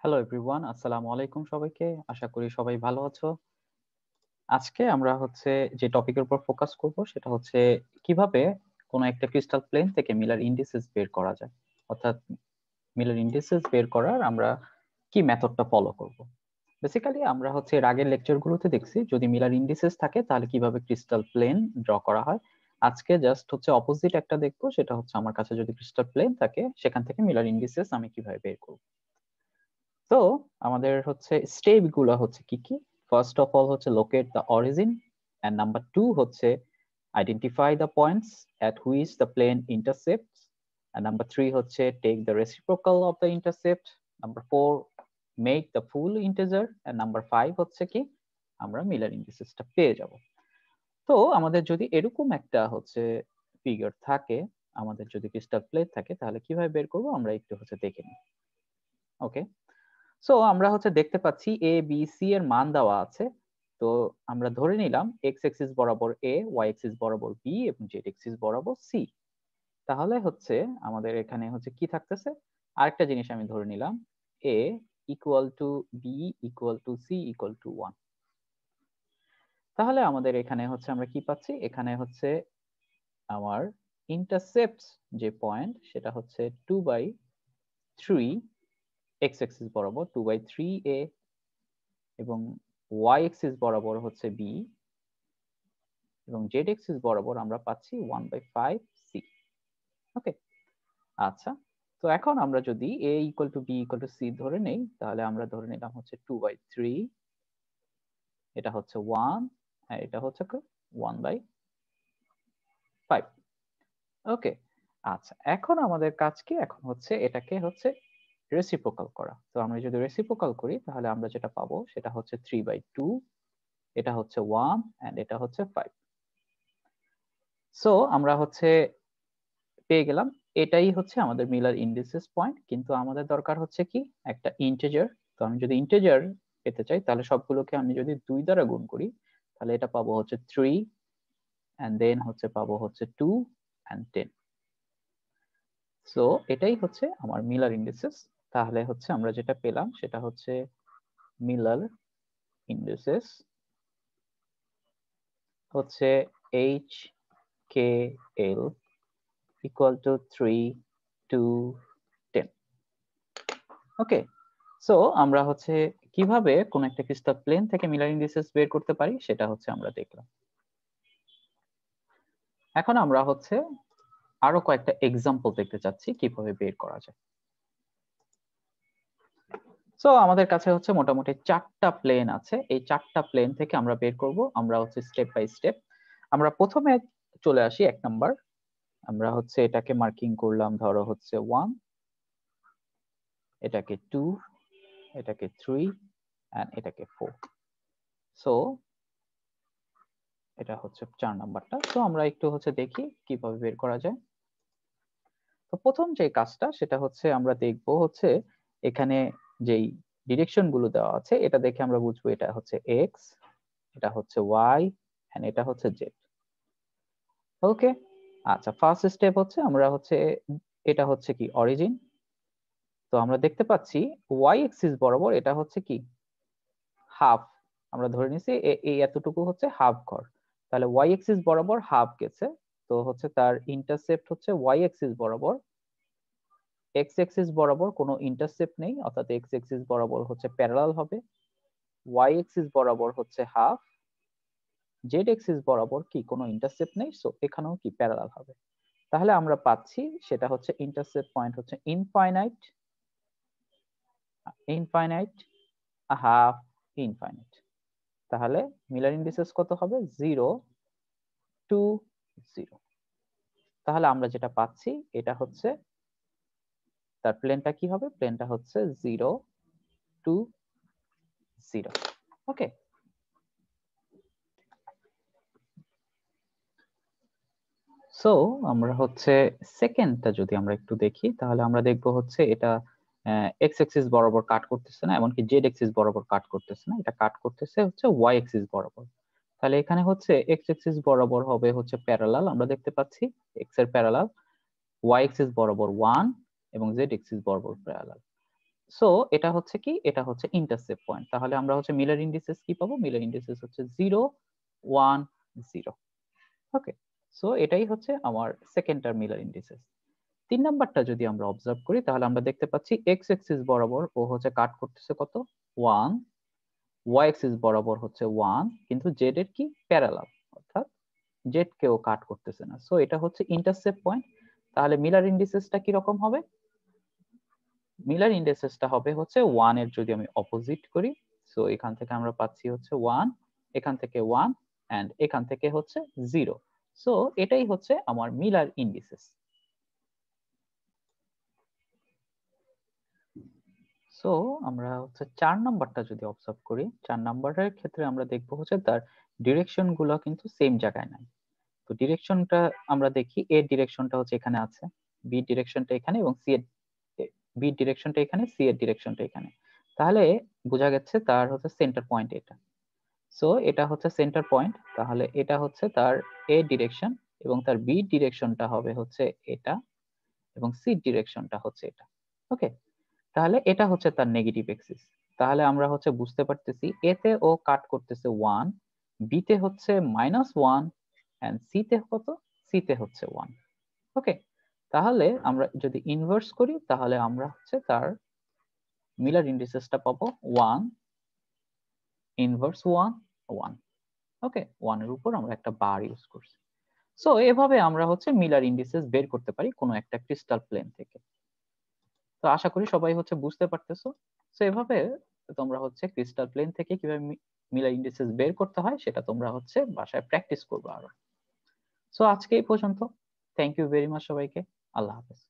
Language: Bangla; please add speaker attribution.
Speaker 1: হ্যালো এভরিওয়ান, আসসালামু আলাইকুম সবাইকে। আশা করি সবাই ভালো আছো। আজকে আমরা যে টপিকের উপর ফোকাস করব সেটা হচ্ছে কিভাবে কোনো একটা ক্রিস্টাল প্লেন থেকে মিলার ইন্ডিসেস বের করা যায়। অর্থাৎ মিলার ইন্ডিসেস বের করার আমরা কি মেথডটা ফলো করব। বেসিক্যালি আমরা এর আগের লেকচারগুলোতে দেখছি যদি মিলার ইন্ডিসেস থাকে তাহলে কিভাবে ক্রিস্টাল প্লেন ড্র করা হয়। আজকে জাস্ট অপোজিট একটা দেখবো, সেটা হচ্ছে আমার কাছে যদি ক্রিস্টাল প্লেন থাকে সেখান থেকে মিলার ইন্ডিসেস আমি কিভাবে বের করব। তো আমাদের স্টেপ গুলো কি কি। First of all locate the origin, and number 2 identify the points at which the plane intercepts, and number 3 take the reciprocal of the intercept, number 4 make the full integer, and number 5 কি আমরা মিলার ইন্ডিসেসটা পেয়ে যাব। তো আমাদের যদি এরকম একটা ফিগার থাকে, আমাদের যদি ক্রিস্টাল প্লেট থাকে, তাহলে কিভাবে বের করব আমরা একটু দেখে নিই। ওকে, সো আমরা দেখতে পাচ্ছি এ বি সি এর মান দেওয়া আছে। তো আমরা ধরে নিলাম এক্স এক্সিস বরাবর এ, ওয়াই এক্সিস বরাবর বি এবং জেড এক্সিস বরাবর সি। তাহলে আমাদের এখানে কি থাকতেছে, আরেকটা জিনিস আমি ধরে নিলাম A equal to B equal to C equal to 1। তাহলে আমাদের এখানে আমরা কি পাচ্ছি, এখানে আমার ইন্টারসেপ্ট যে পয়েন্ট সেটা 2/3 এক্স এক্সিস বরাবর 2/3 এ, এবং ওয়াই এক্সিস বরাবর বি, এবং জেড এক্সিস বরাবর আমরা পাচ্ছি 1/5 সি। ওকে, আচ্ছা, তো এখন আমরা যদি A equal to B equal to C ধরে নেই, তাহলে আমরা ধরে নিলাম 2/3, এটা 1, আর এটা 1/5। ওকে, আচ্ছা, এখন আমাদের কাজ কি, এখন এটাকে রেসিপ্রোকাল করা। তো আমরা যদি রেসিপ্রোকাল করি তাহলে আমরা যেটা পাবো সেটা 3/2, এটা 1, এন্ড এটা 5। সো আমরা পেয়ে গেলাম এটাই আমাদের মিলার ইন্ডিসেস পয়েন্ট, কিন্তু আমাদের দরকার কি একটা ইন্টিজার। তো আমি যদি ইন্টিজার পেতে চাই তাহলে সবগুলোকে আমি যদি 2 দ্বারা গুণ করি তাহলে এটা পাবো 3, এন্ড দেন পাবো 2 এন্ড 10। সো এটাই আমার মিলার ইন্ডিসেস। তাহলে আমরা যেটা পেলাম সেটা Miller indices H K L equal to 3, 2, 10। Okay, so আমরা কিভাবে কোন একটা ক্রিস্টাল প্লেন থেকে মিলার ইন্ডিসেস বের করতে পারি সেটা আমরা দেখলাম। এখন আমরা আরো কয়েকটা এক্সাম্পল দেখতে চাচ্ছি কিভাবে বের করা যায়। সো আমাদের কাছে মোটামুটি 4টা প্লেন আছে, এই 4টা প্লেন থেকে আমরা বের করব। আমরা স্টেপ বাই স্টেপ। আমরা প্রথমে চলে আসি 1 নাম্বার। আমরা এটাকে মার্কিং করলাম, ধরো 1, এটাকে 2, এটাকে 3, এন্ড এটাকে 4। সো এটা 4 নাম্বারটা। তো আমরা একটু দেখি কিভাবে বের করা যায়। তো প্রথম যে কাজটা সেটা আমরা দেখবো এখানে যেই ডিরেকশন গুলো দেওয়া আছে এটা দেখে আমরা বুঝবো এটা এক্স, এটা ওয়াই, এন্ড এটা জেড। ওকে, আচ্ছা, ফার্স্ট স্টেপ আমরা এটা কি অরিজিন। তো আমরা দেখতে পাচ্ছি ওয়াই এক্সিস বরাবর এটা কি হাফ। আমরা ধরে নিছি এই এতটুকু হাফ ঘর, তাহলে ওয়াই এক্সিস বরাবর হাফ গেছে। তো তার ইন্টারসেপ্ট ওয়াই এক্সিস বরাবর, এক্স এক্সিস বরাবর কোনো ইন্টারসেপ্ট নেই, অর্থাৎ এক্স এক্সিস বরাবর প্যারালাল হবে। ওয়াই এক্সিস বরাবর হাফ, জেড এক্সিস বরাবর কি কোনো ইন্টারসেপ্ট নেই, সো এখানেও কি প্যারালাল হবে। তাহলে আমরা পাচ্ছি সেটা intercept point infinite, infinite, half, infinite. তাহলে মিলার ইন্ডিসেস কত হবে, 0, 2, 0। তাহলে আমরা যেটা পাচ্ছি এটা তার প্লেনটা কি হবে, প্লেনটা 0, 2, 0। ওকে, সো আমরা সেকেন্ডটা যদি আমরা একটু দেখি তাহলে আমরা দেখবো এটা এক্স এক্সিস বরাবর কাট করতেছে না, এমনকি জেড এক্সিস বরাবর কাট করতেছে না, এটা কাট করতেছে ওয়াই এক্সিস বরাবর। তাহলে এখানে এক্স এক্সিস বরাবর হবে প্যারালাল, আমরা দেখতে পাচ্ছি এক্স এর প্যারালাল, ওয়াই এক্সিস বরাবর 1 এবং জেড এক্সিস বরাবর প্যারালাল। সো এটা হচ্ছে কি, এটা হচ্ছে ইন্টারসেপ্ট পয়েন্ট। তাহলে আমরা হচ্ছে মিলার ইন্ডিসেস কি পাবো, মিলার ইন্ডিসেস হচ্ছে 0 1 0। ওকে, সো এটাই হচ্ছে আমার সেকেন্ড টার্ম মিলার ইন্ডিসেস। 3 নাম্বারটা যদি আমরা অবজার্ভ করি তাহলে আমরা দেখতে পাচ্ছি এক্স এক্সিস বরাবর ও হচ্ছে কাট করতেছে কত 1, ওয়াই এক্সিস বরাবর হচ্ছে 1, কিন্তু জেড এর কি প্যারালাল, অর্থাৎ জেড কেও কাট করতেছে না। সো এটা হচ্ছে ইন্টারসেপ্ট পয়েন্ট। তাহলে মিলার ইন্ডিসেসটা কি রকম হবে, মিলার ইন্ডিসেসটা হবে হচ্ছে 1 এর যদি আমি অপোজিট করি, সো এখান থেকে আমরা পাচ্ছি হচ্ছে 1, এখান থেকে 1 এন্ড এখান থেকে হচ্ছে 0। সো এটাই হচ্ছে আমার মিলার ইন্ডিসেস। সো আমরা হচ্ছে 4 নাম্বারটা যদি অবজার্ভ করি, 4 নাম্বারের ক্ষেত্রে আমরা দেখবো হচ্ছে তার ডিরেকশন গুলো কিন্তু সেম জায়গায় নাই। তো ডিরেকশনটা আমরা দেখি, এর ডিরেকশনটা হচ্ছে এখানে আছে, বি ডিরেকশনটা এখানে, এবং সি এর বি ডিরেকশনটা এখানে, সি এর ডিরেকশনটা এখানে। তাহলে বোঝা গেছে তার হচ্ছে সেন্টার পয়েন্ট এটা। সো এটা হচ্ছে সেন্টার পয়েন্ট, তাহলে এটা হচ্ছে তার এ ডিরেকশন, এবং তার বি ডিরেকশনটা হবে হচ্ছে এটা, এবং সি ডিরেকশনটা হচ্ছে এটা। ওকে, তাহলে এটা হচ্ছে তার নেগেটিভ এক্সিস। তাহলে আমরা হচ্ছে বুঝতে পারতেছি এতে ও কাট করতেছে 1, বিতে হচ্ছে -1, এন্ড সিতে কত, সিতে হচ্ছে 1। ওকে, তাহলে আমরা যদি ইনভার্স করি তাহলে আমরা হচ্ছে তার মিলার ইন্ডিসেসটা পাবো 1 ইনভার্স 1 1। ওকে, 1 এর উপর আমরা একটা বার ইউজ করছি। সো এভাবে আমরা হচ্ছে মিলার ইন্ডিসেস বের করতে পারি কোনো একটা ক্রিস্টাল প্লেন থেকে। তো আশা করি সবাই হচ্ছে বুঝতে পারতেছো। সো এভাবে তোমরা হচ্ছে ক্রিস্টাল প্লেন থেকে কিভাবে মিলার ইন্ডিসেস বের করতে হয় সেটা তোমরা হচ্ছে বাসায় প্র্যাকটিস করবে আরো। সো আজকে এই পর্যন্ত। থ্যাংক ইউ ভেরি মাচ সবাইকে। আল্লাহ হাফেজ।